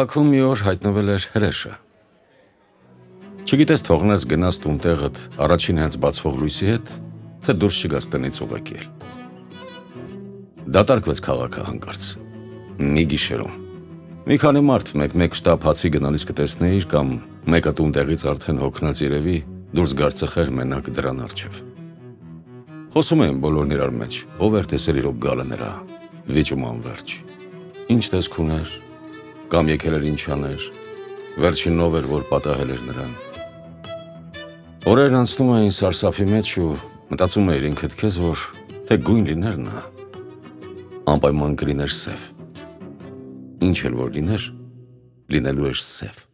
Քաղաքում մի օր հայտնվել էր հրեշը։ Չգիտես թողնես գնաս տունտեղդ առաջին հենց բացվող լույսի հետ, թե դուրս չգաս տնից ուղեկել։ Դատարկվեց քաղաքը հանկարծ։ Մի գիշերում։ Մի քանի մարդ մեկ-մեկ շտապ հացի գնալիս կտեսնեիր կամ մեկը տունտեղից արդեն հոգնած երևի դուրս գարցխեր մենակ դրան առջև։ Խոսում էին բոլորն իրար մեջ, ով էր տեսել իրոք գալը նրա, վիճում անվերջ։ Ինչ տեսք ուներ, կամ եկել էր ինչ աներ, վերջին ով էր, որ պատահել էր նրան։ Օրերն անցնում էին սարսափի մեջ ու մտածում էիր ինքդ քեզ, որ թե գույն լիներ նա, անպայման կլիներ սև։ Ինչ էլ որ լիներ, լինելու էր սև։